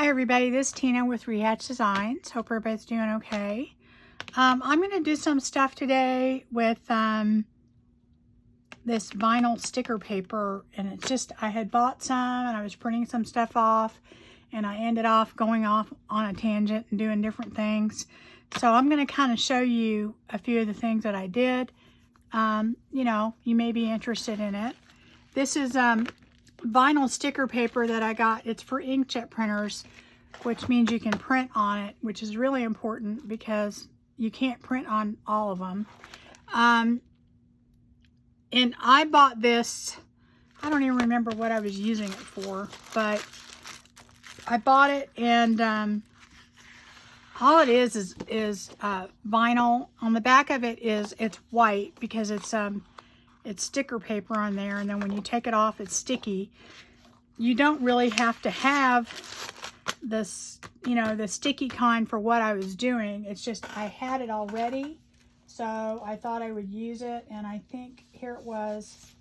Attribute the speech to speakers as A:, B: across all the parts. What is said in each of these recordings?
A: Hi everybody, this is Tina with Rehatch Designs. Hope everybody's doing okay. I'm going to do some stuff today with this vinyl sticker paper, and it's just, I had bought some and I was printing some stuff off, and I ended off going off on a tangent and doing different things. So I'm going to kind of show you a few of the things that I did. You know, you may be interested in it. This is vinyl sticker paper that I got. It's for inkjet printers, which means you can print on it, which is really important because you can't print on all of them. And I bought this, I don't even remember what I was using it for, but I bought it, and all it is vinyl. On the back of it it's white because it's sticker paper on there, and then when you take it off it's sticky. You don't really have to have this, you know, the sticky kind for what I was doing. It's just I had it already, so I thought I would use it. And I think here it was,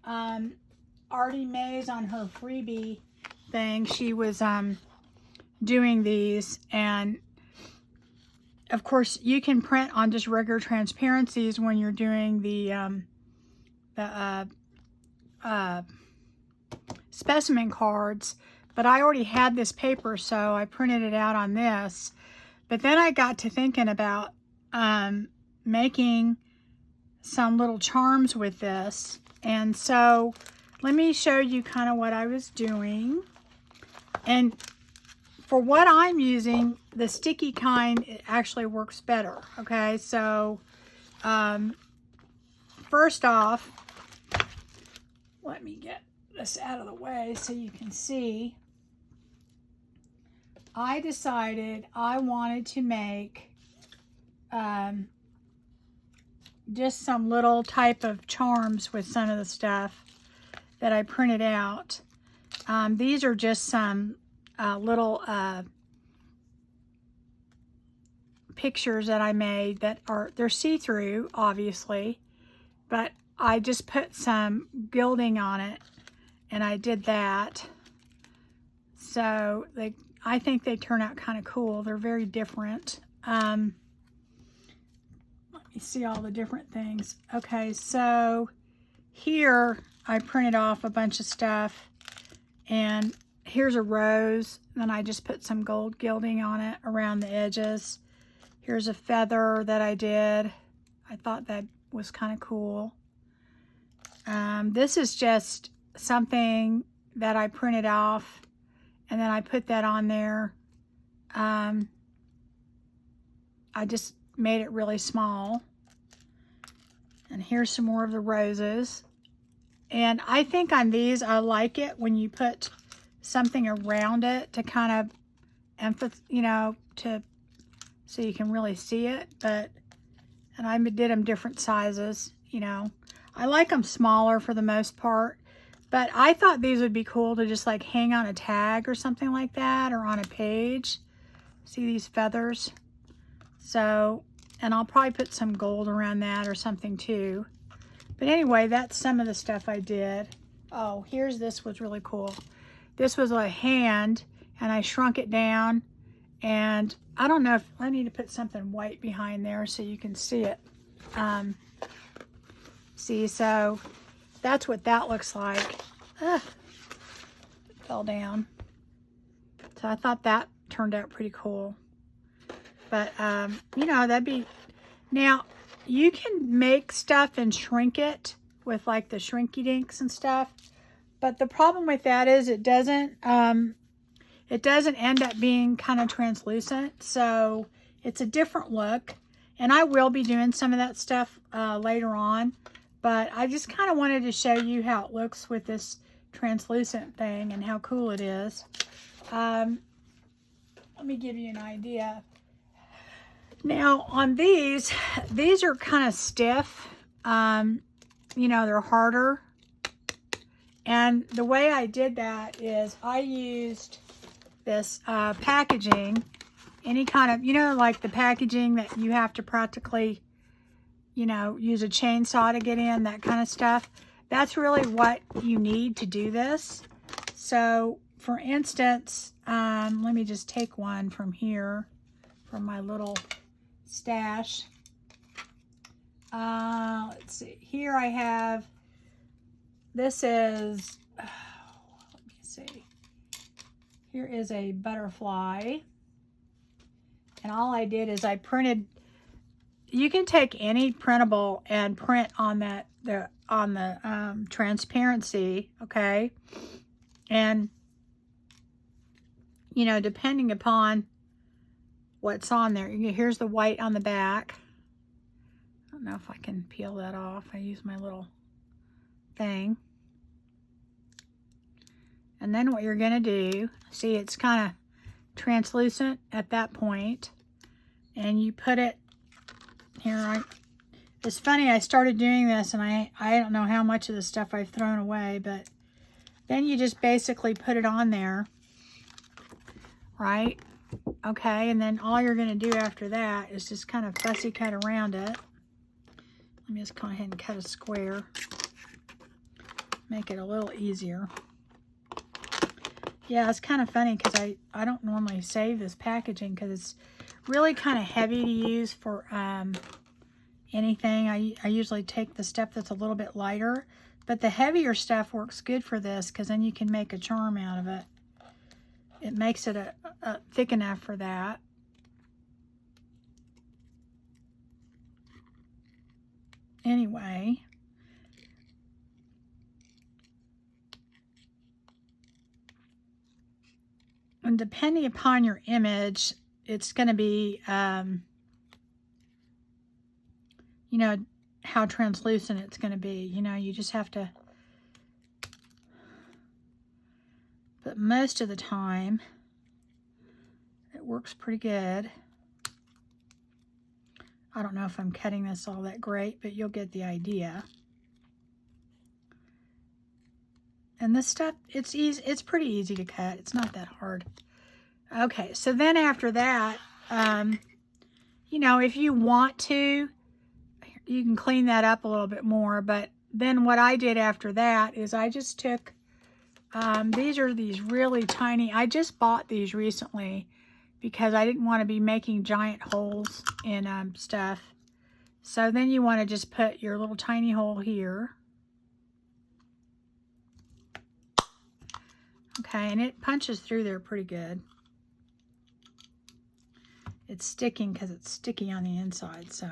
A: Artie Mays on her freebie thing, she was doing these, and of course you can print on just regular transparencies when you're doing the specimen cards, but I already had this paper, so I printed it out on this. But then I got to thinking about making some little charms with this, and so let me show you kind of what I was doing. And for what I'm using, the sticky kind, it actually works better. Okay, so first off, let me get this out of the way so you can see. I decided I wanted to make just some little type of charms with some of the stuff that I printed out. These are just some little pictures that I made that they're see-through, obviously, but I just put some gilding on it, and I did that. So I think they turn out kind of cool. They're very different. Let me see all the different things. Okay, so here I printed off a bunch of stuff, and here's a rose. Then I just put some gold gilding on it around the edges. Here's a feather that I did. I thought that was kind of cool. This is just something that I printed off, and then I put that on there. I just made it really small. And here's some more of the roses. And I think on these, I like it when you put something around it to kind of emphasize, you know, so you can really see it. And I did them different sizes, you know. I like them smaller for the most part, but I thought these would be cool to just like hang on a tag or something like that, or on a page. See these feathers? So, and I'll probably put some gold around that or something too. But anyway, that's some of the stuff I did. Oh, here's this was really cool. This was a hand, and I shrunk it down, and I don't know if I need to put something white behind there so you can see it. See, so that's what that looks like. Ugh, it fell down. So I thought that turned out pretty cool. But, you know, that'd be... Now, you can make stuff and shrink it with like the shrinky dinks and stuff. But the problem with that is it doesn't end up being kind of translucent. So it's a different look. And I will be doing some of that stuff later on. But I just kind of wanted to show you how it looks with this translucent thing and how cool it is. Let me give you an idea. Now on these are kind of stiff. You know, they're harder. And the way I did that is I used this packaging, any kind of, you know, like the packaging that you have to practically, you know, use a chainsaw to get in, that kind of stuff. That's really what you need to do this. So for instance, let me just take one from here, from my little stash. Let's see. Here I have, this is, let me see. Here is a butterfly. And all I did is I printed, you can take any printable and print on that, on the transparency, okay? And, you know, depending upon what's on there, here's the white on the back. I don't know if I can peel that off. I use my little thing. And then what you're going to do, see, it's kind of translucent at that point, and you put it here. It's funny, I started doing this and I don't know how much of the stuff I've thrown away, but then you just basically put it on there, right? Okay, and then all you're going to do after that is just kind of fussy cut around it. Let me just go ahead and cut a square, make it a little easier. Yeah, it's kind of funny because I don't normally save this packaging because it's really kind of heavy to use for anything. I usually take the stuff that's a little bit lighter, but the heavier stuff works good for this because then you can make a charm out of it. It makes it thick enough for that. Anyway, and depending upon your image, it's going to be, you know, how translucent it's going to be. You know, you just have to, but most of the time, it works pretty good. I don't know if I'm cutting this all that great, but you'll get the idea. And this stuff, it's easy. It's pretty easy to cut. It's not that hard. Okay, so then after that, you know, if you want to, you can clean that up a little bit more. But then what I did after that is I just took, these are these really tiny, I just bought these recently because I didn't want to be making giant holes in stuff. So then you want to just put your little tiny hole here. Okay, and it punches through there pretty good. It's sticking because it's sticky on the inside, so.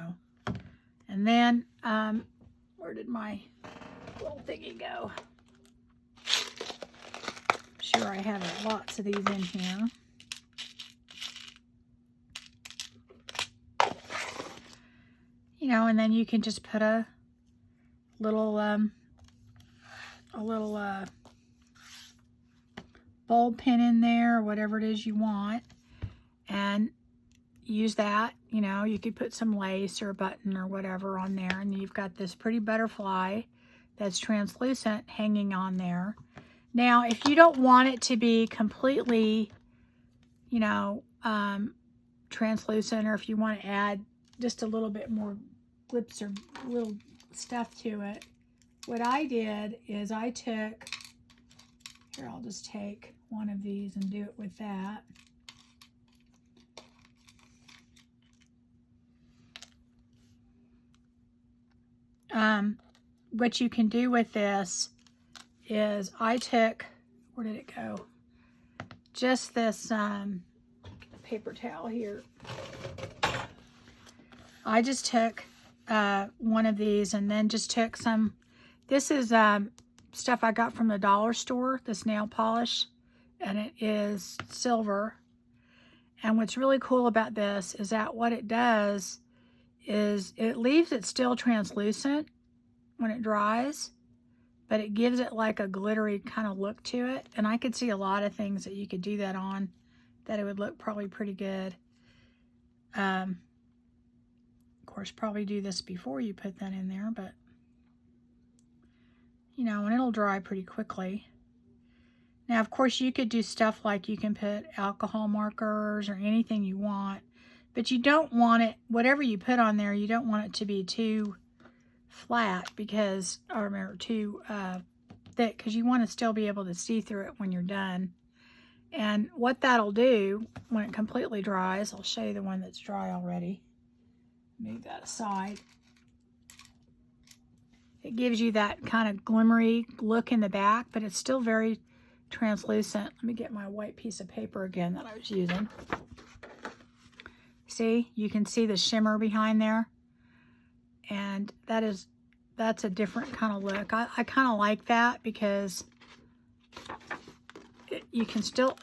A: And then, where did my little thingy go? I'm sure I have lots of these in here. You know, and then you can just put a little bulb pin in there, or whatever it is you want, and use that. You know, you could put some lace or a button or whatever on there, and you've got this pretty butterfly that's translucent hanging on there. Now, if you don't want it to be completely, you know, translucent, or if you want to add just a little bit more glips or little stuff to it, what I did is I took, here, I'll just take one of these and do it with that. What you can do with this is I took, where did it go? Just this paper towel here. I just took one of these and then just took some, this is stuff I got from the dollar store, this nail polish, and it is silver. And what's really cool about this is that what it does is it leaves it still translucent when it dries, but it gives it like a glittery kind of look to it. And I could see a lot of things that you could do that on, that it would look probably pretty good. Of course, probably do this before you put that in there, but you know, and it'll dry pretty quickly. Now, of course, you could do stuff like you can put alcohol markers or anything you want, but you don't want it, whatever you put on there, you don't want it to be too flat because, or too thick, because you want to still be able to see through it when you're done. And what that'll do when it completely dries, I'll show you the one that's dry already. Move that aside. It gives you that kind of glimmery look in the back, but it's still very translucent. Let me get my white piece of paper again that I was using. See, you can see the shimmer behind there. And that's a different kind of look. I kind of like that because you can still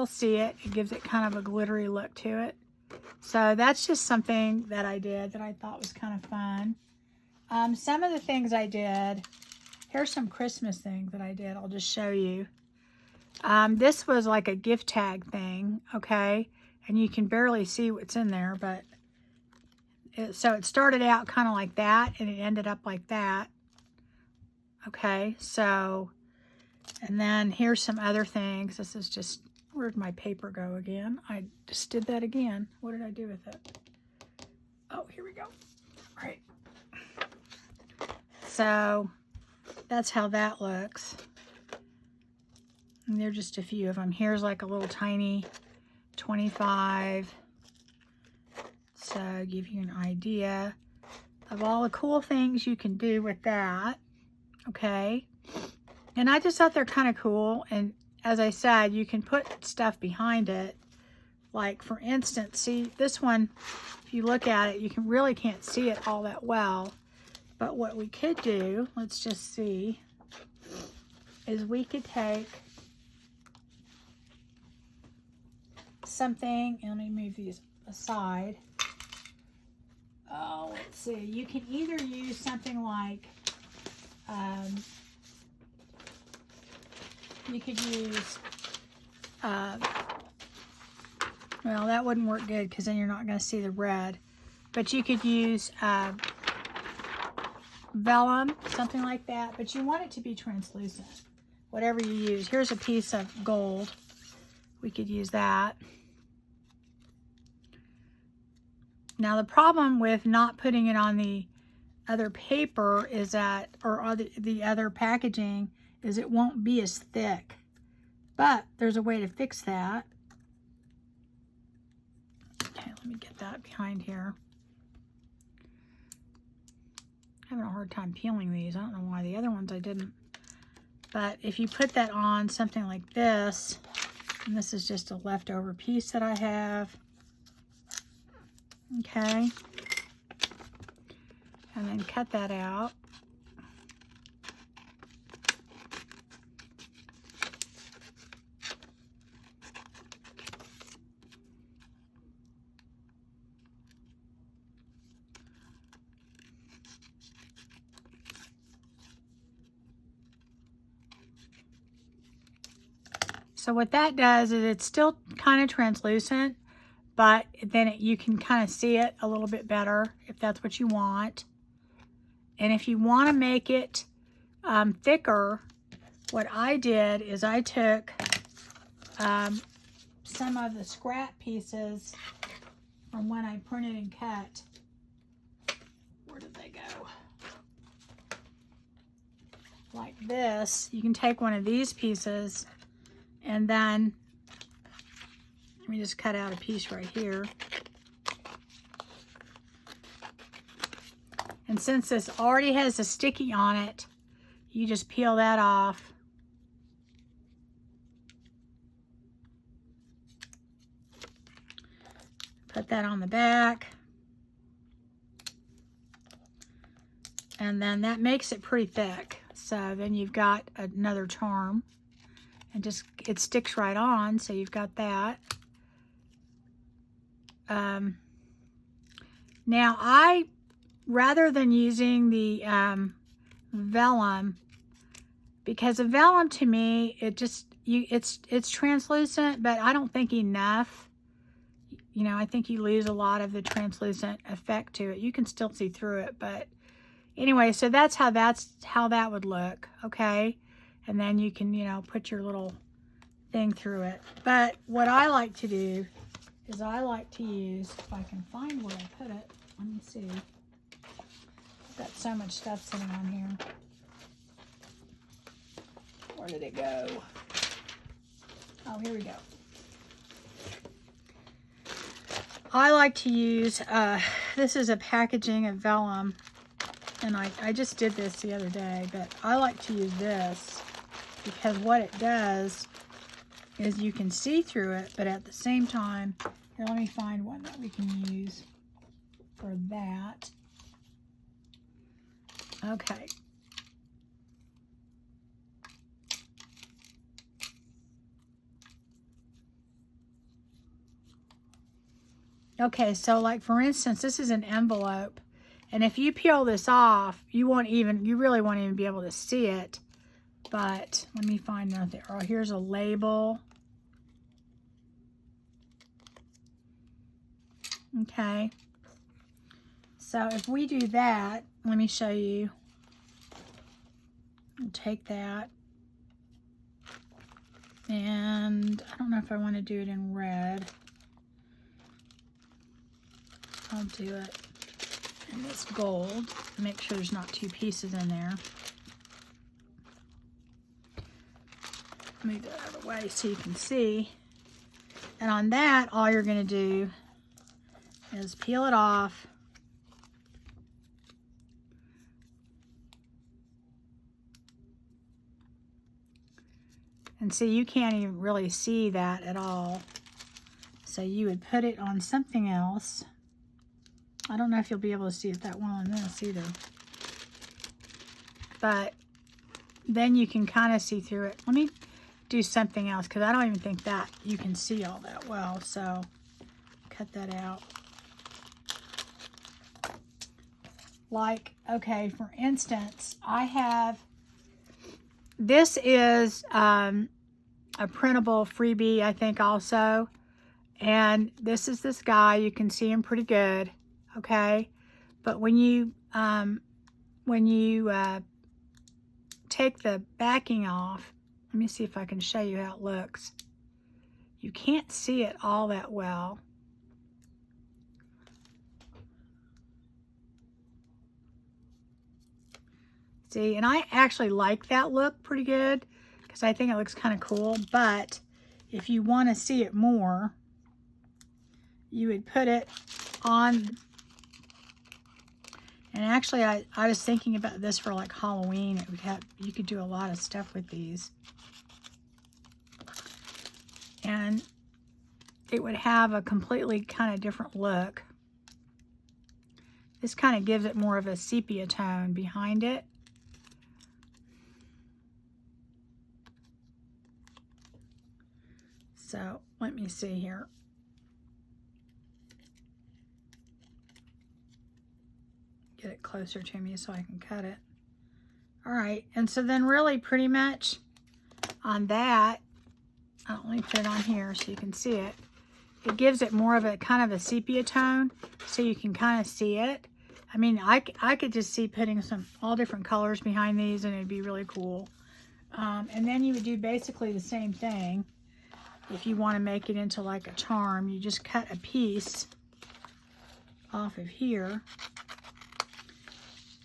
A: see it. It gives it kind of a glittery look to it. So that's just something that I did that I thought was kind of fun. Some of the things I did, here's some Christmas things that I did. I'll just show you. This was like a gift tag thing, okay? And you can barely see what's in there, but so it started out kind of like that, and it ended up like that. Okay, so, and then here's some other things. This is just, where'd my paper go again? I just did that again. What did I do with it? Oh, here we go. All right. So that's how that looks. And there are just a few of them. Here's like a little tiny 25. So give you an idea of all the cool things you can do with that. Okay. And I just thought they're kind of cool. And as I said, you can put stuff behind it. Like for instance, see this one, if you look at it, you really can't see it all that well. But what we could do, let's just see, is we could take something, and let me move these aside. Oh, let's see. You can either use something like, you could use, well, that wouldn't work good because then you're not going to see the red. But you could use vellum, something like that. But you want it to be translucent, whatever you use. Here's a piece of gold. We could use that. Now the problem with not putting it on the other paper is that, or on the other packaging, is it won't be as thick. But there's a way to fix that. Okay, let me get that behind here. I'm having a hard time peeling these. I don't know why the other ones I didn't. But if you put that on something like this, and this is just a leftover piece that I have. Okay. And then cut that out. So what that does is it's still kind of translucent, but then you can kind of see it a little bit better if that's what you want. And if you want to make it thicker, what I did is I took some of the scrap pieces from when I printed and cut. Where did they go? Like this. You can take one of these pieces and then, let me just cut out a piece right here. And since this already has a sticky on it, you just peel that off. Put that on the back. And then that makes it pretty thick. So then you've got another charm. And just, it sticks right on, so you've got that. Now I, rather than using the vellum, because the vellum to me, it just, it's translucent, but I don't think enough. You know, I think you lose a lot of the translucent effect to it. You can still see through it, but anyway, so that's how that would look, okay? And then you can, you know, put your little thing through it. But what I like to do is I like to use, if I can find where I put it, let me see. I've got so much stuff sitting on here. Where did it go? Oh, here we go. I like to use, this is a packaging of vellum, and I just did this the other day, but I like to use this because what it does is you can see through it, but at the same time, here, let me find one that we can use for that. Okay. Okay, so like for instance, this is an envelope, and if you peel this off, you really won't even be able to see it. But let me find another. Oh, here's a label. Okay. So if we do that, let me show you. I'll take that. And I don't know if I want to do it in red. I'll do it in this gold. Make sure there's not two pieces in there. Move that out of the way so you can see. And on that, all you're going to do is peel it off. And see, you can't even really see that at all. So you would put it on something else. I don't know if you'll be able to see it that well on this either. But then you can kind of see through it. Let me do something else because I don't even think that you can see all that well. So cut that out. Like, okay, for instance, I have, this is a printable freebie, I think also. And this is this guy. You can see him pretty good. Okay, but when you take the backing off, let me see if I can show you how it looks. You can't see it all that well. See, and I actually like that look pretty good because I think it looks kind of cool. But if you want to see it more, you would put it on. And actually, I was thinking about this for like Halloween. You could do a lot of stuff with these. And it would have a completely kind of different look. This kind of gives it more of a sepia tone behind it. So let me see here. Get it closer to me so I can cut it. All right, and so then really pretty much on that, let me put it on here so you can see it. It gives it more of a kind of a sepia tone so you can kind of see it. I mean, I could just see putting all different colors behind these and it'd be really cool. And then you would do basically the same thing. If you want to make it into like a charm, you just cut a piece off of here.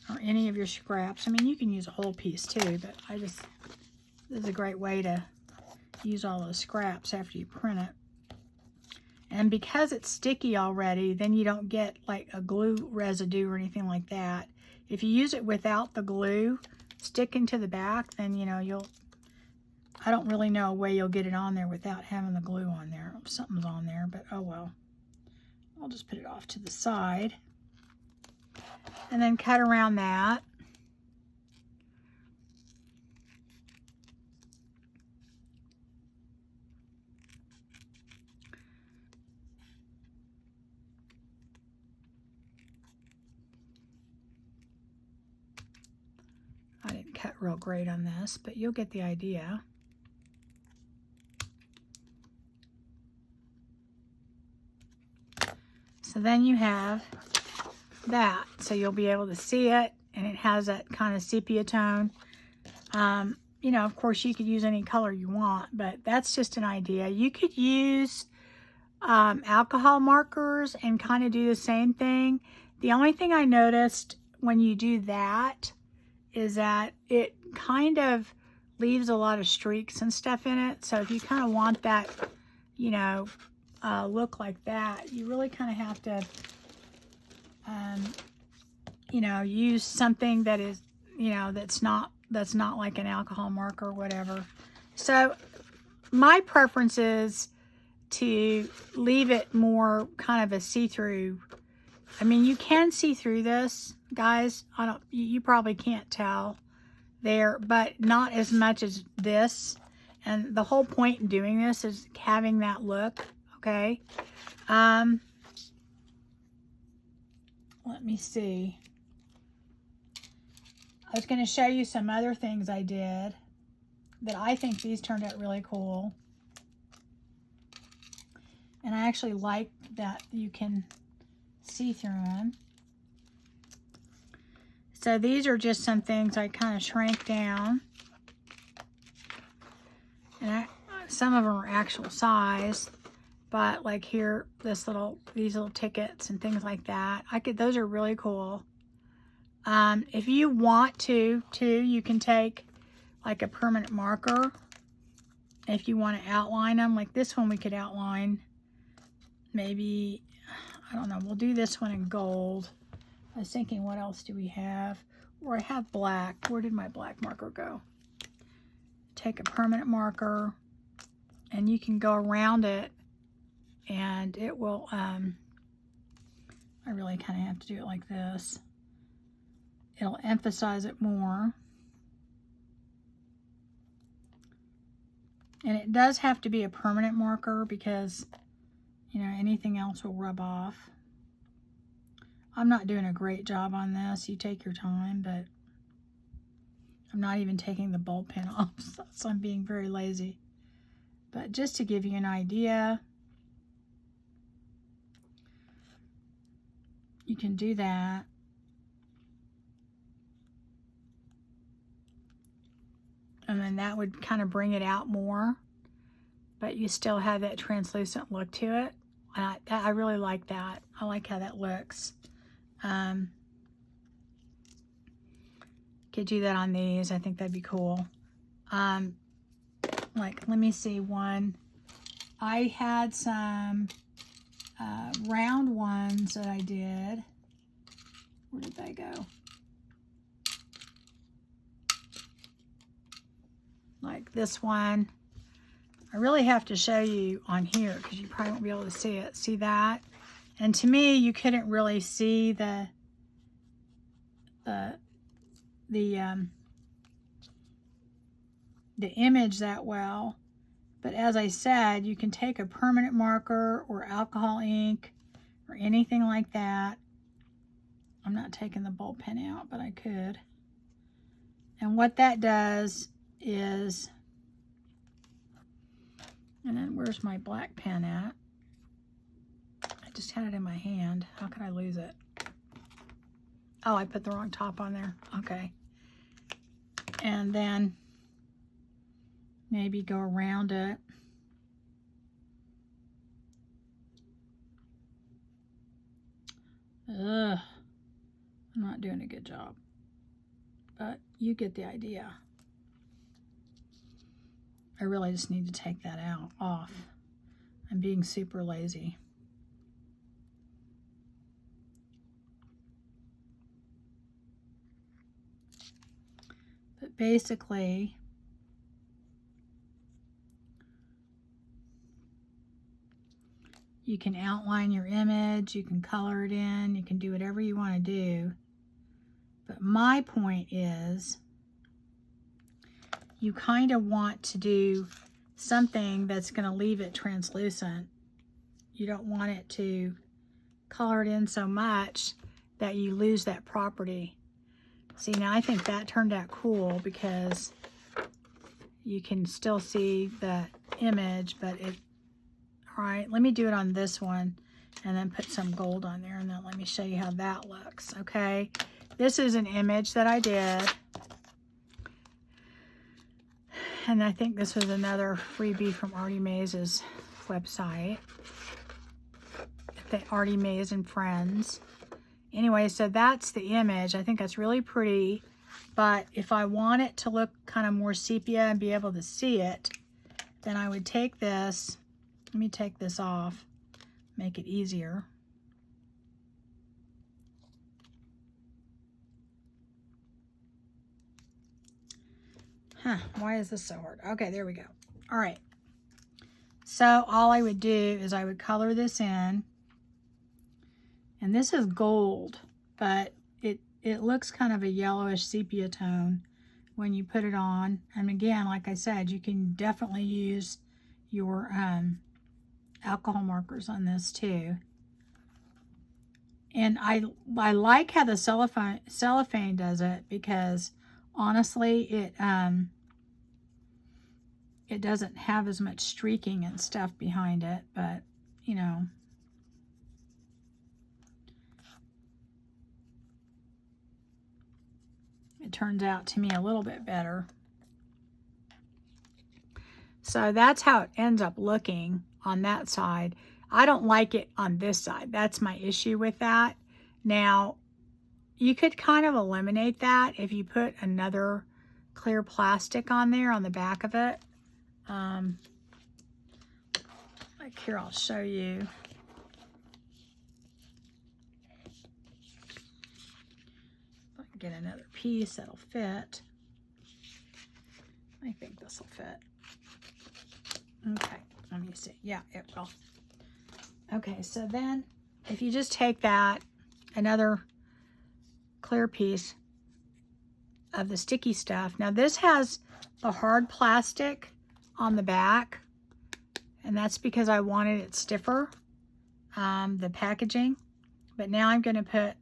A: Or any of your scraps. I mean, you can use a whole piece too, but this is a great way to use all those scraps after you print it. And because it's sticky already, then you don't get like a glue residue or anything like that. If you use it without the glue sticking to the back, then I don't really know a way you'll get it on there without having the glue on there. Something's on there, but oh well. I'll just put it off to the side. And then cut around that. I didn't cut real great on this, but you'll get the idea. So then you have that, so you'll be able to see it, and it has that kind of sepia tone. You know, of course you could use any color you want, but that's just an idea. You could use alcohol markers and kind of do the same thing. The only thing I noticed when you do that is that it kind of leaves a lot of streaks and stuff in it. So if you kind of want that, you know, look like that, you really kind of have to, you know, use something that is, you know, that's not like an alcohol marker or whatever. So my preference is to leave it more kind of a see-through. I mean, you can see through this, guys. You probably can't tell there, but not as much as this. And the whole point in doing this is having that look, okay? Let me see. I was going to show you some other things I did that I think these turned out really cool. And I actually like that you can see through them. So these are just some things I kind of shrank down. And some of them are actual size. But like here, these little tickets and things like that. Those are really cool. If you want to, you can take like a permanent marker. If you want to outline them, like this one we could outline. Maybe, I don't know, we'll do this one in gold. I was thinking, what else do we have? Or I have black. Where did my black marker go? Take a permanent marker, and you can go around it, and it will, I really kind of have to do it like this. It'll emphasize it more. And it does have to be a permanent marker because, you know, anything else will rub off. I'm not doing a great job on this. You take your time, but I'm not even taking the bulb pin off, so I'm being very lazy. But just to give you an idea, you can do that. And then that would kind of bring it out more, but you still have that translucent look to it. I really like that. I like how that looks. Could do that on these. I think that'd be cool. Like, let me see one. I had some round ones that I did. Where did they go? Like this one. I really have to show you on here because you probably won't be able to see it. See that? And to me, you couldn't really see the image that well. But as I said, you can take a permanent marker or alcohol ink or anything like that. I'm not taking the bulb pen out, but I could. And what that does is, and then where's my black pen at? I just had it in my hand. How could I lose it? Oh, I put the wrong top on there. Okay. And then maybe go around it. Ugh. I'm not doing a good job. But you get the idea. I really just need to take that off. I'm being super lazy. But basically, you can outline your image, you can color it in, you can do whatever you want to do. But my point is, you kind of want to do something that's going to leave it translucent. You don't want it to color it in so much that you lose that property. See, now I think that turned out cool because you can still see the image, but it, all right, let me do it on this one and then put some gold on there, and then let me show you how that looks, okay? This is an image that I did. And I think this was another freebie from Artie Mays' website. Artie Mays and Friends. Anyway, so that's the image. I think that's really pretty. But if I want it to look kind of more sepia and be able to see it, then I would take this. Let me take this off, make it easier. Huh, why is this so hard? Okay, there we go. All right. So all I would do is I would color this in. And this is gold, but it looks kind of a yellowish sepia tone when you put it on. And again, like I said, you can definitely use your alcohol markers on this too. And I like how the cellophane does it, because honestly, it doesn't have as much streaking and stuff behind it, but you know. It turns out to me a little bit better. So that's how it ends up looking on that side. I don't like it on this side. That's my issue with that. Now, you could kind of eliminate that if you put another clear plastic on there on the back of it. Like here, I'll show you. Get another piece that'll fit. I think this will fit. Okay, let me see. Yeah, it will. Okay, so then if you just take that, another clear piece of the sticky stuff. Now this has the hard plastic on the back, and that's because I wanted it stiffer, the packaging. But now I'm going to put,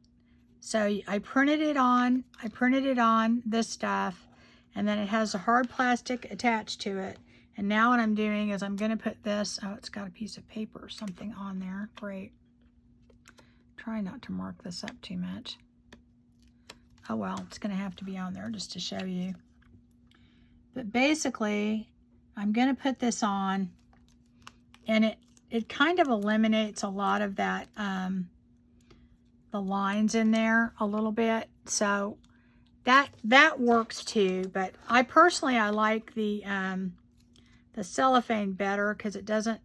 A: so I printed it on this stuff, and then it has a hard plastic attached to it. And now what I'm doing is I'm going to put this, oh, it's got a piece of paper or something on there. Great. Try not to mark this up too much. Oh well, it's going to have to be on there just to show you. But basically, I'm going to put this on, and it kind of eliminates a lot of that, the lines in there a little bit. So that works too. But I personally, I like the cellophane better because it doesn't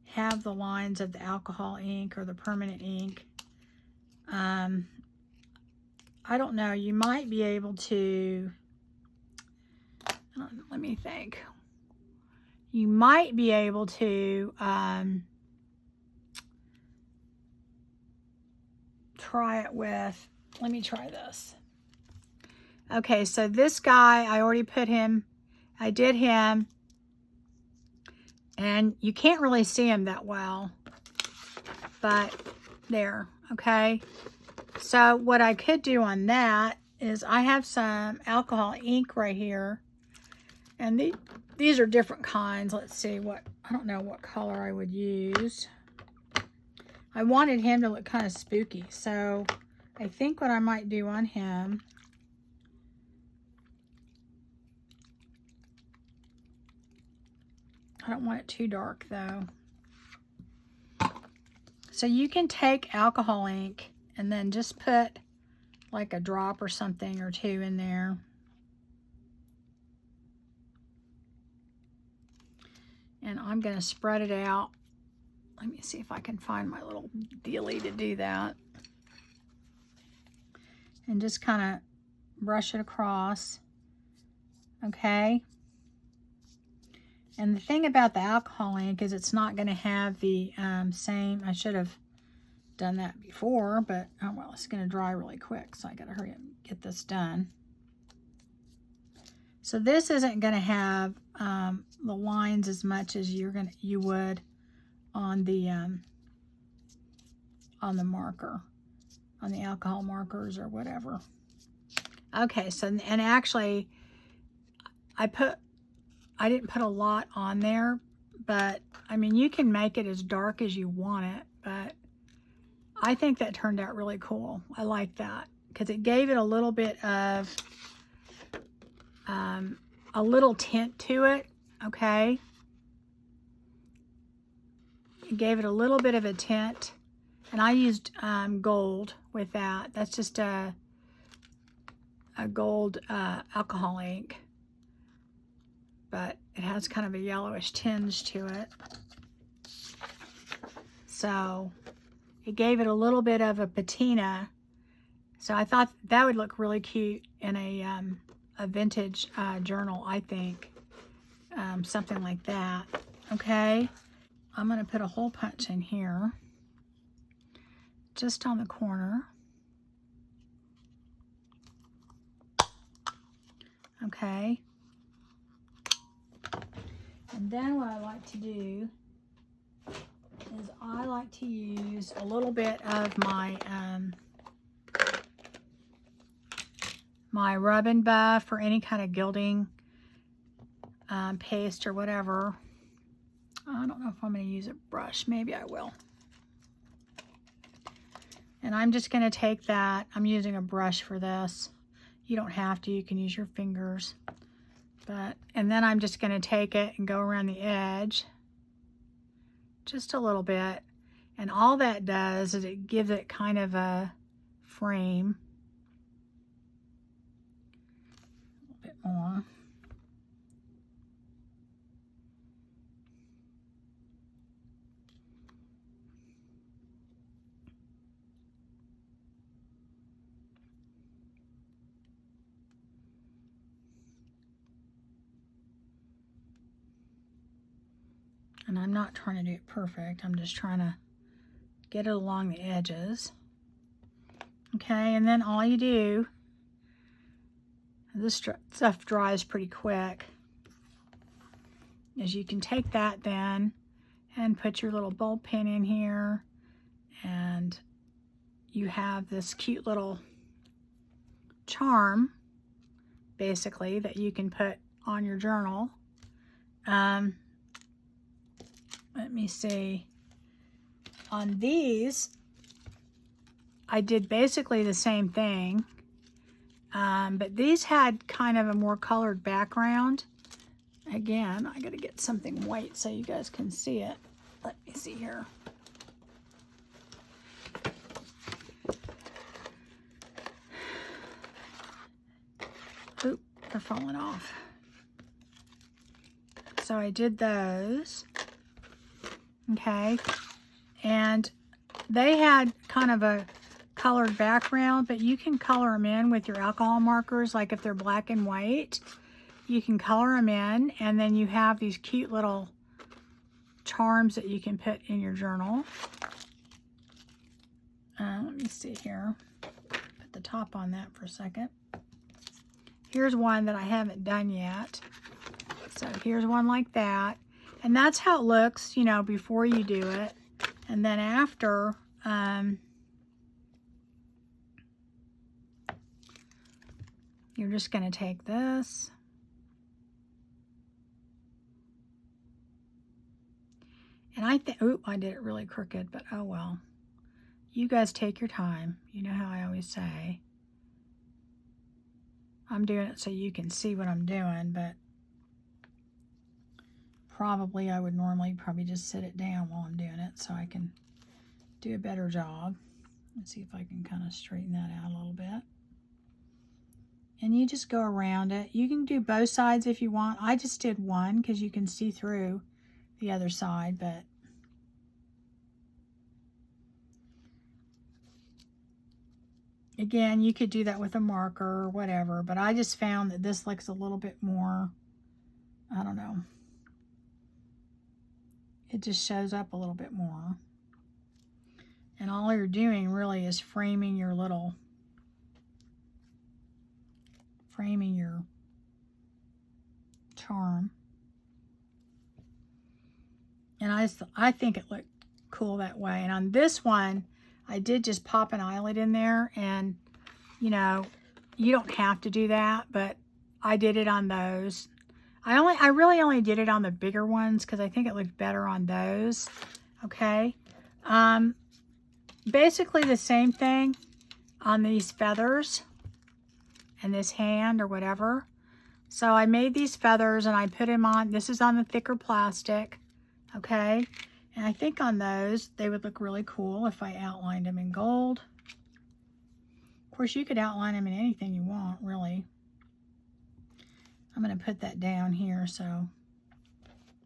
A: have the lines of the alcohol ink or the permanent ink. I don't know, you might be able to, let me think. You might be able to try it with, let me try this. Okay, so this guy, I already put him, I did him, and you can't really see him that well, but there, okay? So what I could do on that is I have some alcohol ink right here, and these are different kinds. Let's see what, I don't know what color I would use. I wanted him to look kind of spooky, so I think what I might do on him, I don't want it too dark though. So you can take alcohol ink and then just put like a drop or something or two in there. And I'm going to spread it out. Let me see if I can find my little dealie to do that. And just kind of brush it across. Okay. And the thing about the alcohol ink is it's not going to have the same, I should have done that before, but oh well, it's going to dry really quick, so I got to hurry up and get this done. So this isn't going to have the lines as much as you would on the marker, on the alcohol markers or whatever. Okay, so and actually I didn't put a lot on there, but I mean, you can make it as dark as you want it, but I think that turned out really cool. I like that because it gave it a little bit of a little tint to it. Okay, it gave it a little bit of a tint, and I used gold with that. That's just a a gold alcohol ink, but it has kind of a yellowish tinge to it. So it gave it a little bit of a patina. So I thought that would look really cute in a vintage journal, I think. Something like that. Okay, I'm going to put a hole punch in here, just on the corner. Okay. And then what I like to do is I like to use a little bit of my my rub and buff or any kind of gilding paste or whatever. I don't know if I'm going to use a brush. Maybe I will. And I'm just going to take that. I'm using a brush for this. You don't have to. You can use your fingers. And then I'm just going to take it and go around the edge just a little bit. And all that does is it gives it kind of a frame. A little bit more. And I'm not trying to do it perfect. I'm just trying to get it along the edges. Okay, and then all you do, this stuff dries pretty quick, is you can take that then and put your little bulb pin in here, and you have this cute little charm, basically, that you can put on your journal. Let me see. On these, I did basically the same thing, but these had kind of a more colored background. Again, I gotta get something white so you guys can see it. Let me see here. Oop, they're falling off. So I did those. Okay, and they had kind of a colored background, but you can color them in with your alcohol markers. Like if they're black and white, you can color them in, and then you have these cute little charms that you can put in your journal. Let me see here. Put the top on that for a second. Here's one that I haven't done yet. So here's one like that. And that's how it looks, you know, before you do it. And then after, you're just going to take this. And I think, oop, I did it really crooked, but oh well. You guys take your time. You know how I always say. I'm doing it so you can see what I'm doing, but probably I would normally just sit it down while I'm doing it so I can do a better job. Let's see if I can kind of straighten that out a little bit. And you just go around it. You can do both sides if you want. I just did one because you can see through the other side, but again, you could do that with a marker or whatever, but I just found that this looks a little bit more, I don't know. It just shows up a little bit more. And all you're doing really is framing your charm. And I think it looked cool that way. And on this one, I did just pop an eyelid in there, and you know, you don't have to do that, but I did it on those. I really only did it on the bigger ones because I think it looked better on those. Okay. Basically the same thing on these feathers and this hand or whatever. So I made these feathers and I put them on. This is on the thicker plastic. Okay. And I think on those, they would look really cool if I outlined them in gold. Of course, you could outline them in anything you want, really. I'm going to put that down here, so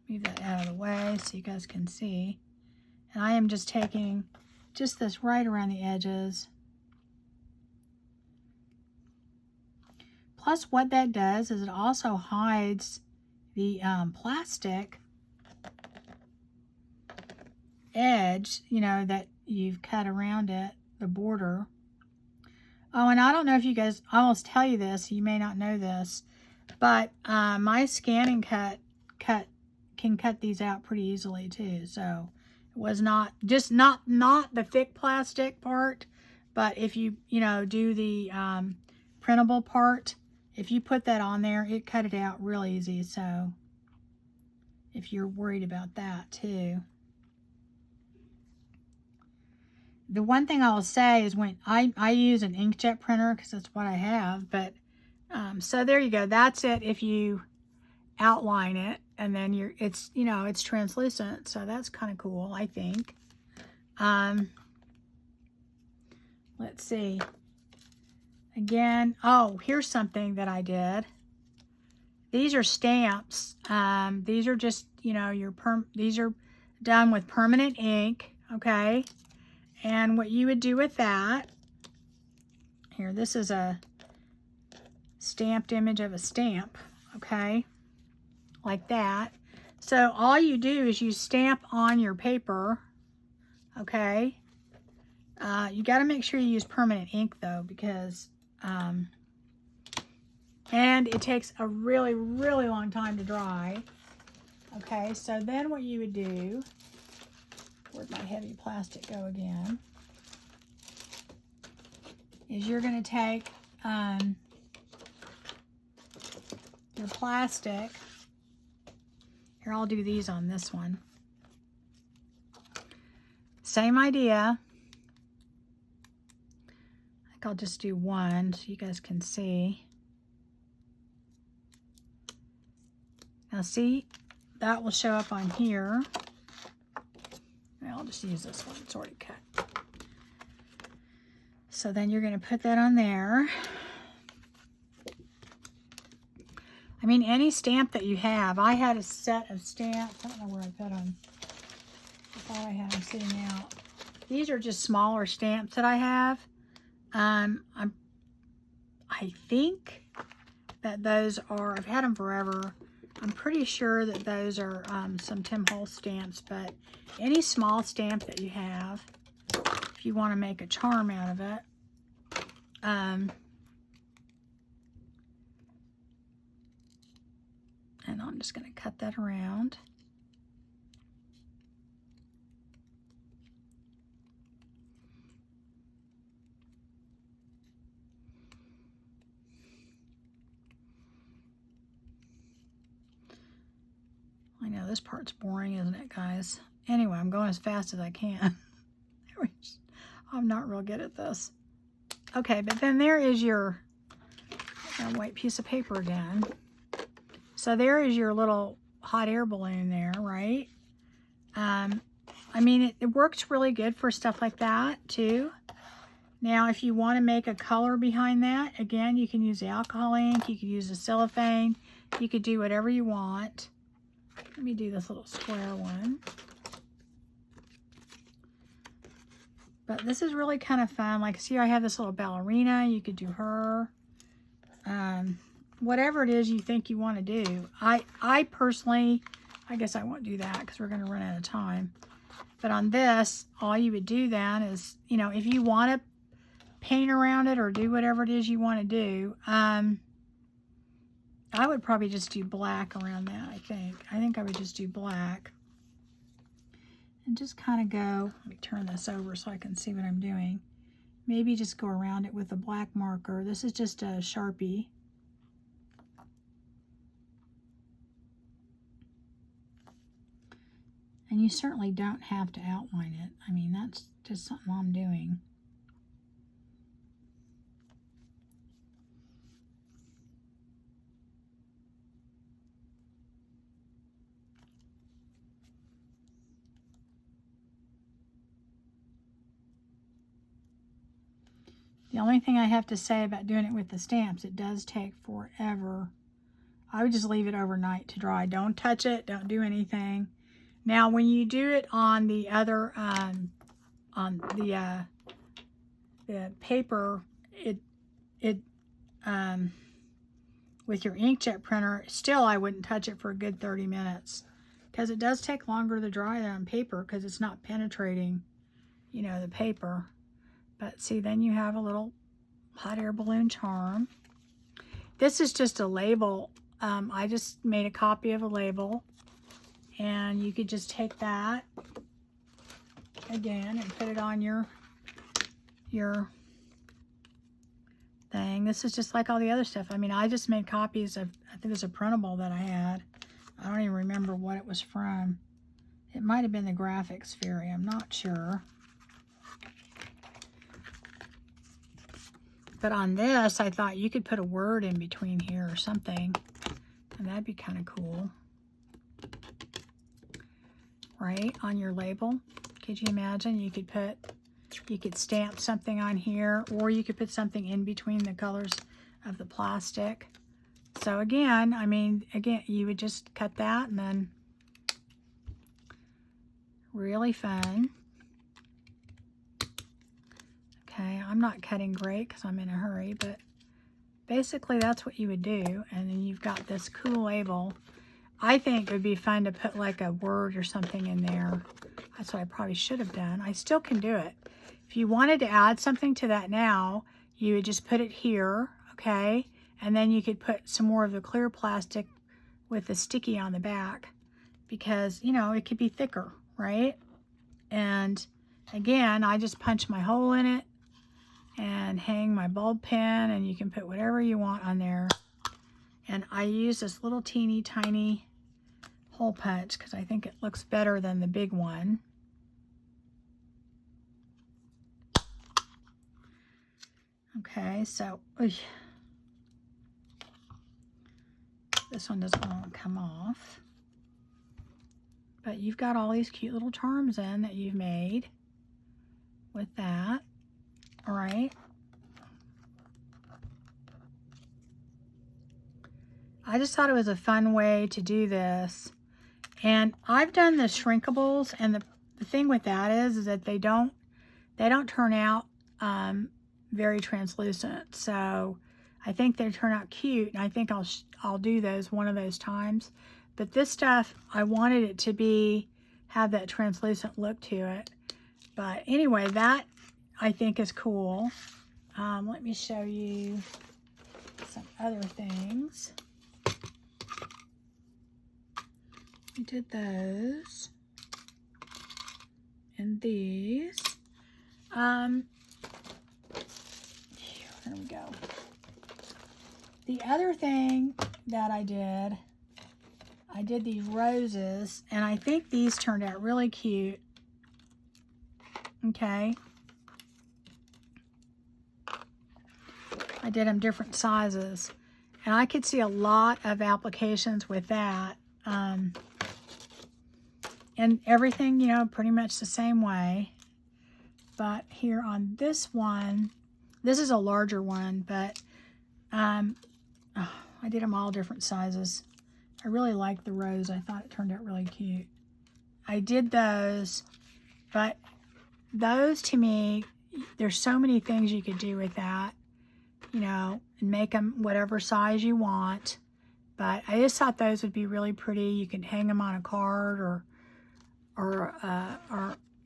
A: move that out of the way so you guys can see. And I am just taking just this right around the edges. Plus, what that does is it also hides the plastic edge, you know, that you've cut around it, the border. Oh, and I don't know if you guys, I almost tell you this, you may not know this, but my scan and cut can cut these out pretty easily too. So it was not just not the thick plastic part, but if you know, do the printable part, if you put that on there, it cut it out real easy. So if you're worried about that too. The one thing I'll say is when I use an inkjet printer because that's what I have, but so there you go. That's it. If you outline it and then it's, you know, it's translucent. So that's kind of cool, I think. Let's see. Again, oh, here's something that I did. These are stamps. These are just, you know, these are done with permanent ink, okay? And what you would do with that, here, this is a stamped image of a stamp, okay? Like that. So all you do is you stamp on your paper, okay? You got to make sure you use permanent ink though, because, and it takes a really, really long time to dry. Okay, so then what you would do, where'd my heavy plastic go again, is you're going to take your plastic. Here, I'll do these on this one. Same idea. I think I'll just do one so you guys can see. Now see, that will show up on here. I'll just use this one, it's already cut. So then you're going to put that on there. I mean, any stamp that you have. I had a set of stamps. I don't know where I put them. I thought I had them sitting out. These are just smaller stamps that I have. I think that those are, I've had them forever. I'm pretty sure that those are some Tim Holtz stamps, but any small stamp that you have, if you want to make a charm out of it, and I'm just going to cut that around. I know this part's boring, isn't it, guys? Anyway, I'm going as fast as I can. I'm not real good at this. Okay, but then there is your white piece of paper again. So there is your little hot air balloon there, right? I mean, it works really good for stuff like that, too. Now, if you want to make a color behind that, again, you can use the alcohol ink. You could use the cellophane. You could do whatever you want. Let me do this little square one. But this is really kind of fun. Like, see, I have this little ballerina. You could do her. Whatever it is you think you want to do. I personally, I guess I won't do that because we're going to run out of time. But on this, all you would do then is, you know, if you want to paint around it or do whatever it is you want to do, I would probably just do black around that, I think. I think I would just do black. And just kind of go, let me turn this over so I can see what I'm doing. Maybe just go around it with a black marker. This is just a Sharpie. And you certainly don't have to outline it. I mean, that's just something I'm doing. The only thing I have to say about doing it with the stamps, it does take forever. I would just leave it overnight to dry. Don't touch it. Don't do anything. Now, when you do it on the other, on the paper, with your inkjet printer, still I wouldn't touch it for a good 30 minutes because it does take longer to dry than on paper because it's not penetrating, you know, the paper. But see, then you have a little hot air balloon charm. This is just a label. I just made a copy of a label, and you could just take that again and put it on your thing. This is just like all the other stuff. I mean, I just made copies of, I think it was a printable that I had. I don't even remember what it was from. It might have been the Graphics Fairy. I'm not sure. But on this, I thought you could put a word in between here or something. And that'd be kind of cool. Right? On your label. Could you imagine? You could stamp something on here, or you could put something in between the colors of the plastic. So again, I mean, you would just cut that and then really fun. Okay, I'm not cutting great because I'm in a hurry, but basically that's what you would do. And then you've got this cool label. I think it would be fun to put like a word or something in there. That's what I probably should have done. I still can do it. If you wanted to add something to that now, you would just put it here, okay? And then you could put some more of the clear plastic with the sticky on the back because, you know, it could be thicker, right? And again, I just punch my hole in it and hang my bulb pen, and you can put whatever you want on there. And I use this little teeny tiny hole punch because I think it looks better than the big one. Okay, so this one doesn't want to come off. But you've got all these cute little charms in that you've made with that. All right. I just thought it was a fun way to do this. And I've done the shrinkables, and the thing with that is that they don't turn out very translucent. So I think they turn out cute, and I think I'll do those one of those times. But this stuff, I wanted it to have that translucent look to it. But anyway, that I think is cool. Let me show you some other things. We did those and these. There we go. The other thing that I did these roses, and I think these turned out really cute. Okay. I did them different sizes, and I could see a lot of applications with that. And everything, you know, pretty much the same way. But here on this one, this is a larger one, but I did them all different sizes. I really liked the rose. I thought it turned out really cute. I did those, but those to me, there's so many things you could do with that, you know, and make them whatever size you want. But I just thought those would be really pretty. You can hang them on a card or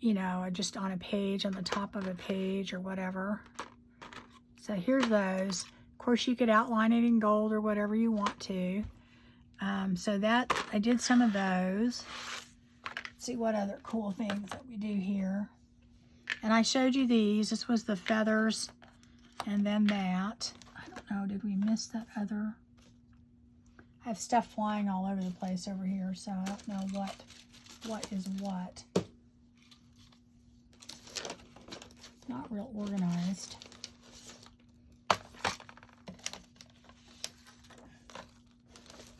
A: you know, just on a page, on the top of a page or whatever. So here's those. Of course, you could outline it in gold or whatever you want to. So that, I did some of those. Let's see what other cool things that we do here. And I showed you these. This was the feathers, and then that. I don't know, did we miss that other? I have stuff flying all over the place over here, so I don't know what is what. Not real organized.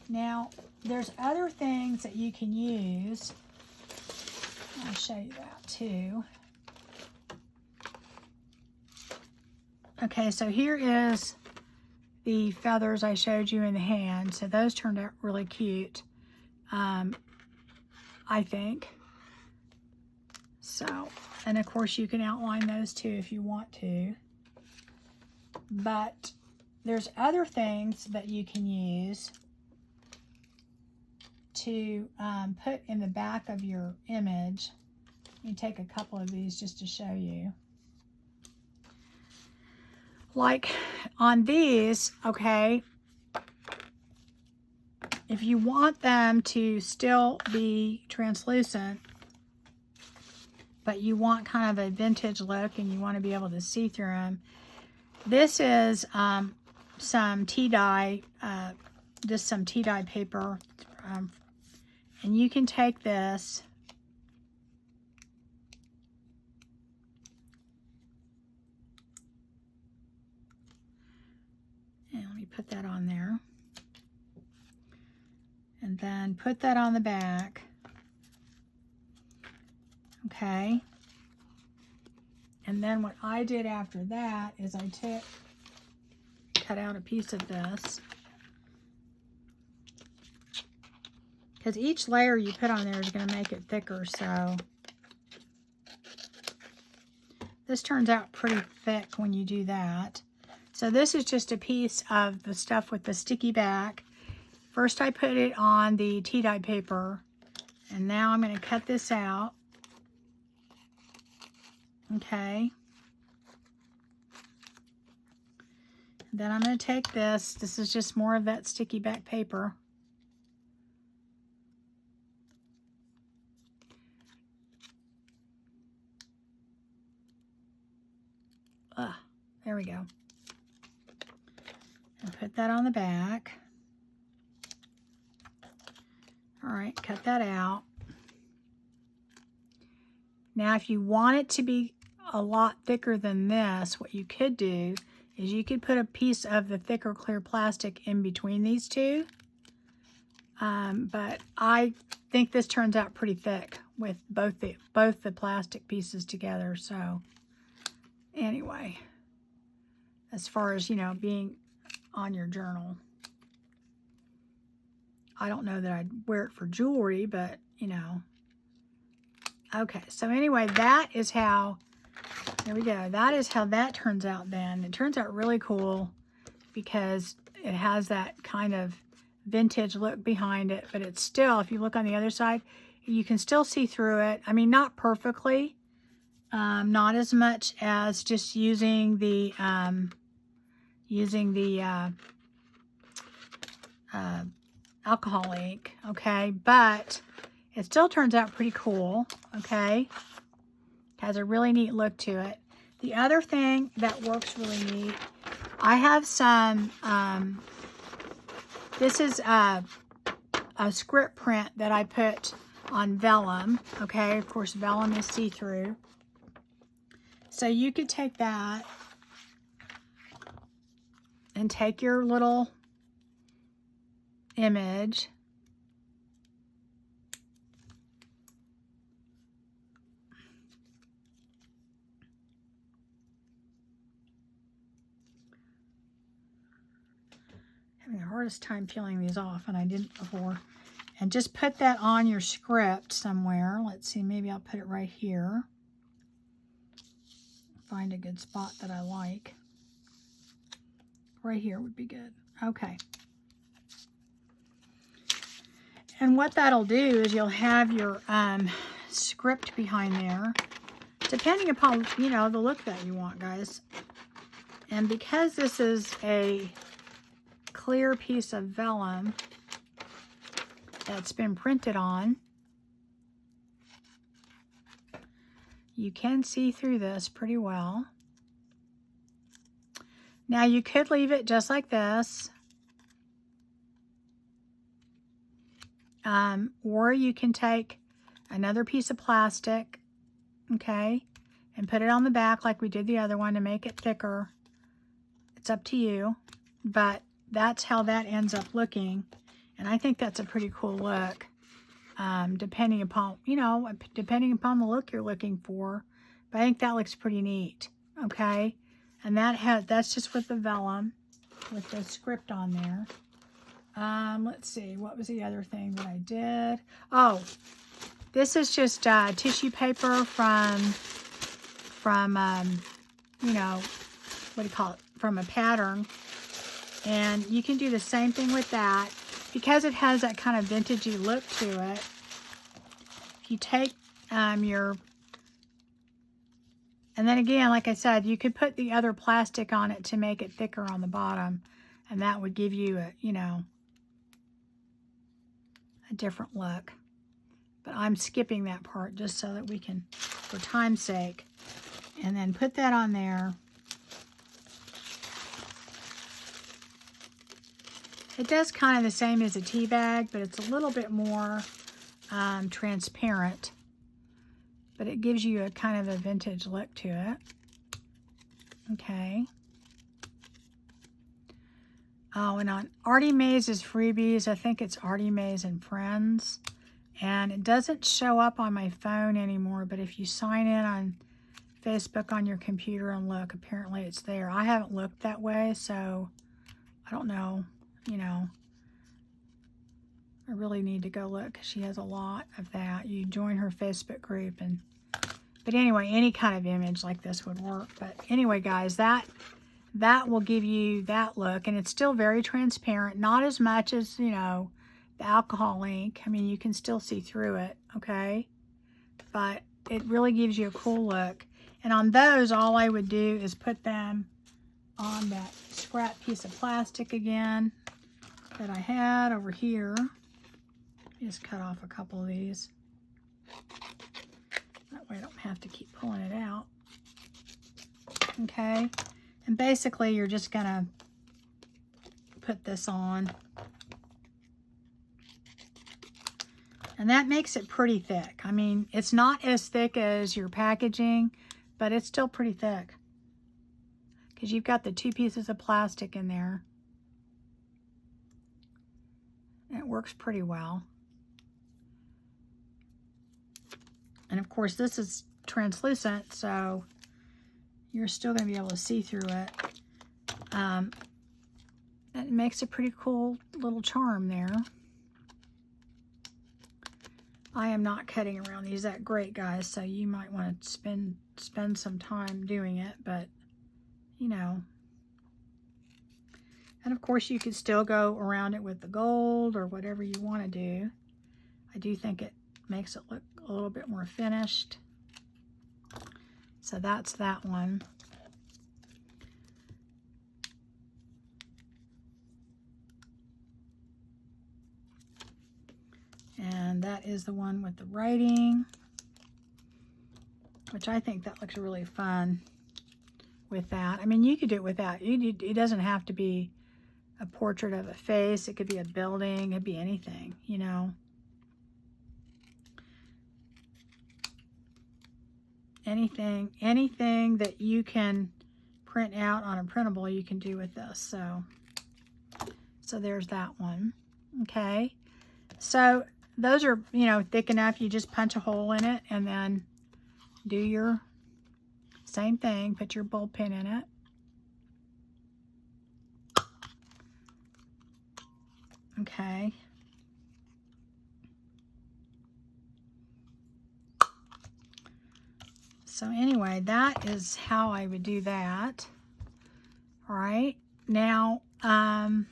A: Now, there's other things that you can use. I'll show you that too. Okay, so here is the feathers I showed you in the hand. So those turned out really cute, I think. So, and of course you can outline those too if you want to. But there's other things that you can use to put in the back of your image. You take a couple of these just to show you. Like on these, okay, if you want them to still be translucent, but you want kind of a vintage look and you want to be able to see through them, this is some tea dye, just some tea dye paper, and you can take this and let me put that on there, and then put that on the back. Okay, and then what I did after that is I cut out a piece of this, because each layer you put on there is going to make it thicker. So this turns out pretty thick when you do that. So this is just a piece of the stuff with the sticky back. First I put it on the tea dye paper, and now I'm going to cut this out. Okay. Then I'm going to take this. This is just more of that sticky back paper. There we go. And put that on the back. All right, cut that out. Now, if you want it to be a lot thicker than this, what you could do is you could put a piece of the thicker clear plastic in between these two. But I think this turns out pretty thick with both the plastic pieces together. So anyway, as far as, you know, being on your journal, I don't know that I'd wear it for jewelry, but you know. Okay, so anyway, that is how, there we go. That is how that turns out then. It turns out really cool because it has that kind of vintage look behind it, but it's still, if you look on the other side, you can still see through it. I mean, not perfectly, not as much as just using the alcohol ink, okay, but it still turns out pretty cool, okay. Has a really neat look to it. The other thing that works really neat, I have some, this is a script print that I put on vellum, okay. Of course, vellum is see-through. So you could take that and take your little image having the hardest time peeling these off, and I didn't before, and just put that on your script somewhere. Let's see, maybe I'll put it right here. Find a good spot that I like. Right here would be good. Okay. And what that'll do is you'll have your script behind there, depending upon, you know, the look that you want, guys. And because this is a clear piece of vellum that's been printed on, you can see through this pretty well. Now you could leave it just like this, or you can take another piece of plastic, okay, and put it on the back like we did the other one to make it thicker. It's up to you, but that's how that ends up looking, and I think that's a pretty cool look, depending upon, you know, depending upon the look you're looking for. But I think that looks pretty neat, okay. And that's just with the vellum, with the script on there. Let's see, what was the other thing that I did? Oh, this is just tissue paper from you know, what do you call it? From a pattern. And you can do the same thing with that. Because it has that kind of vintagey look to it, if you take and then again, like I said, you could put the other plastic on it to make it thicker on the bottom. And that would give you a, you know, a different look. But I'm skipping that part just so that we can, for time's sake. And then put that on there. It does kind of the same as a tea bag, but it's a little bit more transparent. But it gives you a kind of a vintage look to it. Okay. Oh, and on Artie Mays' freebies, I think it's Artie Mays and Friends. And it doesn't show up on my phone anymore, but if you sign in on Facebook on your computer and look, apparently it's there. I haven't looked that way, so I don't know, you know. I really need to go look because she has a lot of that. You join her Facebook group, and but anyway, any kind of image like this would work. But anyway, guys, that will give you that look, and it's still very transparent, not as much as, you know, the alcohol ink. I mean, you can still see through it, okay? But it really gives you a cool look. And on those, all I would do is put them on that scrap piece of plastic again that I had over here. Just cut off a couple of these. That way I don't have to keep pulling it out. Okay. And basically, you're just going to put this on. And that makes it pretty thick. I mean, it's not as thick as your packaging, but it's still pretty thick. Because you've got the two pieces of plastic in there. And it works pretty well. And of course, this is translucent, so you're still going to be able to see through it. It makes a pretty cool little charm there. I am not cutting around these that great, guys, so you might want to spend some time doing it, but, you know. And of course, you could still go around it with the gold or whatever you want to do. I do think it makes it look a little bit more finished. So that's that one. And that is the one with the writing, which I think that looks really fun with that. I mean, you could do it without. It doesn't have to be a portrait of a face. It could be a building. It could be anything, you know. Anything that you can print out on a printable, you can do with this. So there's that one. Okay. So those are, you know, thick enough. You just punch a hole in it and then do your same thing. Put your bulb pin in it. Okay. So anyway, that is how I would do that. All right. Now, I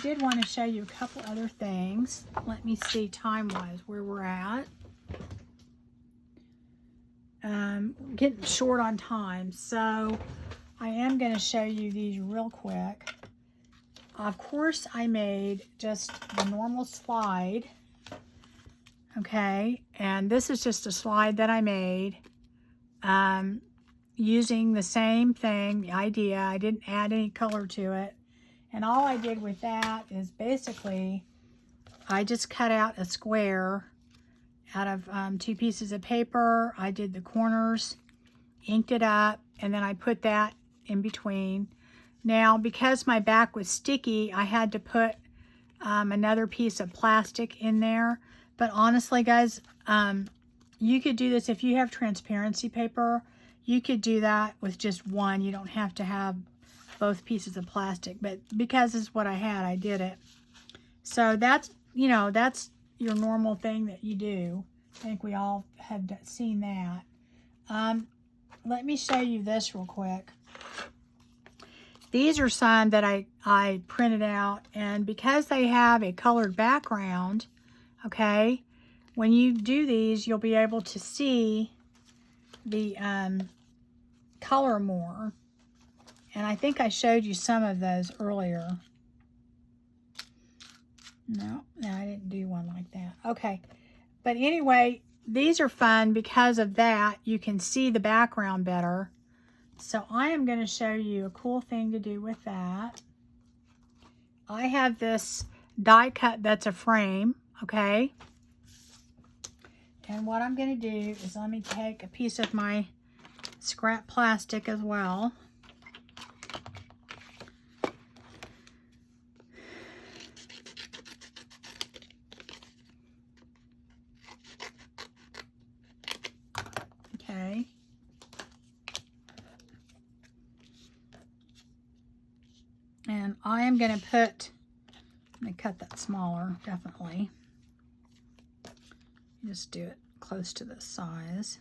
A: did want to show you a couple other things. Let me see time-wise where we're at. Getting short on time, so I am going to show you these real quick. Of course, I made just the normal slide. Okay, and this is just a slide that I made using the same thing, the idea. I didn't add any color to it. And all I did with that is basically, I just cut out a square out of 2 pieces of paper. I did the corners, inked it up, and then I put that in between. Now, because my back was sticky, I had to put another piece of plastic in there. But honestly, guys, you could do this if you have transparency paper. You could do that with just one. You don't have to have both pieces of plastic, but because it's what I had, I did it. So that's, you know, that's your normal thing that you do. I think we all have seen that. Let me show you this real quick. These are some that I printed out, and because they have a colored background, okay, when you do these, you'll be able to see the color more. And I think I showed you some of those earlier. No, I didn't do one like that. Okay, but anyway, these are fun because of that. You can see the background better. So I am going to show you a cool thing to do with that. I have this die cut that's a frame, okay? And what I'm going to do is let me take a piece of my scrap plastic as well. Okay. And I am going to put, let me cut that smaller, definitely. Just do it close to this size.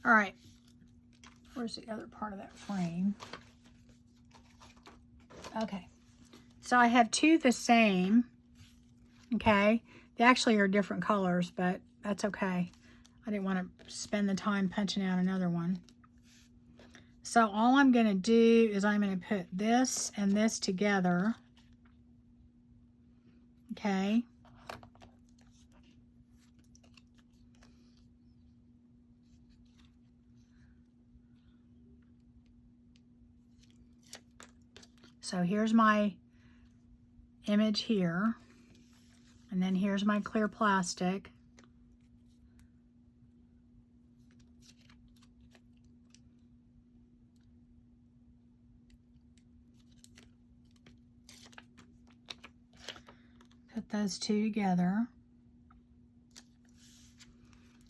A: All right, where's the other part of that frame? Okay, so I have two the same, okay? They actually are different colors, but that's okay. I didn't want to spend the time punching out another one. So all I'm going to do is I'm going to put this and this together, okay? So here's my image here, and then here's my clear plastic. Put those two together.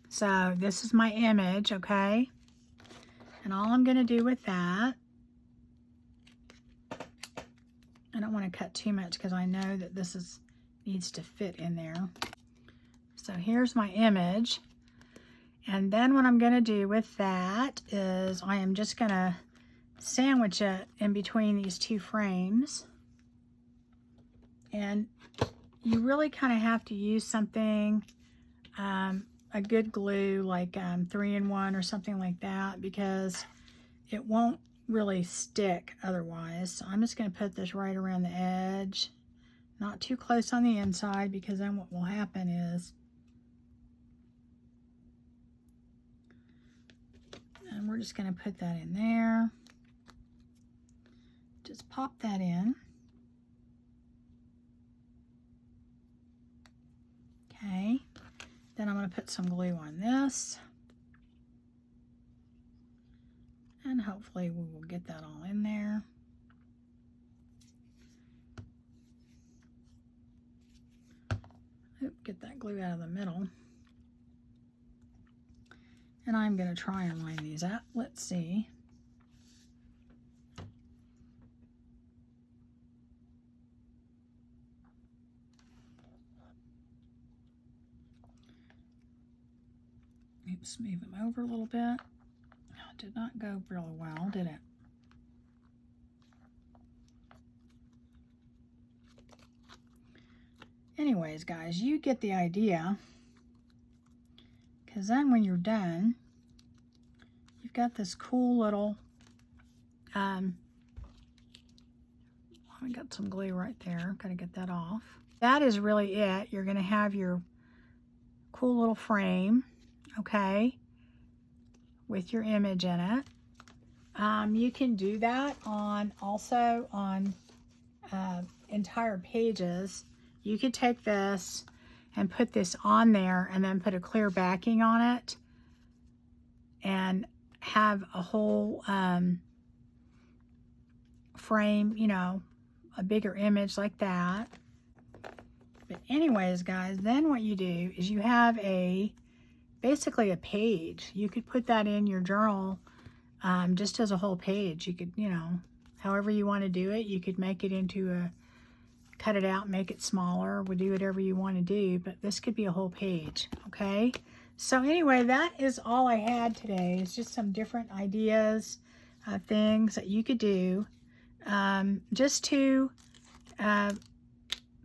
A: So this is my image, okay? And all I'm going to do with that, I don't want to cut too much because I know that this needs to fit in there. So here's my image. And then what I'm going to do with that is I am just going to sandwich it in between these two frames. And you really kind of have to use something, a good glue like 3-in-1 or something like that, because it won't really stick otherwise. So I'm just going to put this right around the edge, not too close on the inside, because then what will happen is, and we're just going to put that in there. Just pop that in. Okay. Then I'm going to put some glue on this. And hopefully we will get that all in there. Oop, get that glue out of the middle. And I'm going to try and line these up. Let's see. Oops, move them over a little bit. Did not go really well, did it? Anyways, guys, you get the idea. Because then when you're done, you've got this cool little, I got some glue right there. Got to get that off. That is really it. You're going to have your cool little frame, okay, with your image in it. You can do that also on entire pages. You could take this and put this on there and then put a clear backing on it. And have a whole frame, you know, a bigger image like that. But anyways, guys, then what you do is you have basically a page. You could put that in your journal just as a whole page. You could, you know, however you want to do it. You could make it into cut it out, make it smaller. We'll do whatever you want to do, but this could be a whole page, okay? So anyway, that is all I had today. It's just some different ideas, things that you could do just to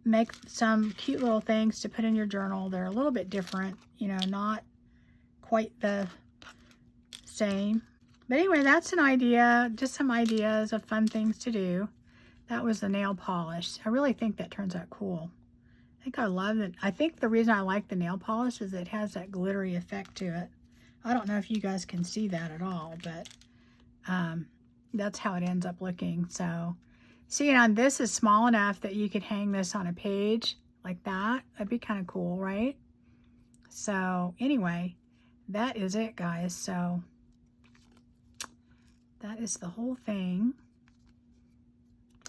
A: make some cute little things to put in your journal. They're a little bit different, you know, not quite the same. But anyway, that's an idea, just some ideas of fun things to do. That was the nail polish. I really think that turns out cool. I think I love it. I think the reason I like the nail polish is it has that glittery effect to it. I don't know if you guys can see that at all, but that's how it ends up looking. So, see, and this is small enough that you could hang this on a page like that. That'd be kind of cool, right? So, anyway, that is it, guys. So, that is the whole thing.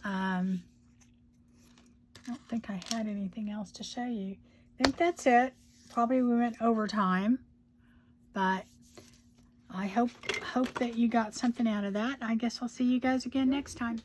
A: I don't think I had anything else to show you. I think that's it. Probably we went overtime, but I hope that you got something out of that. I guess I'll see you guys again next time.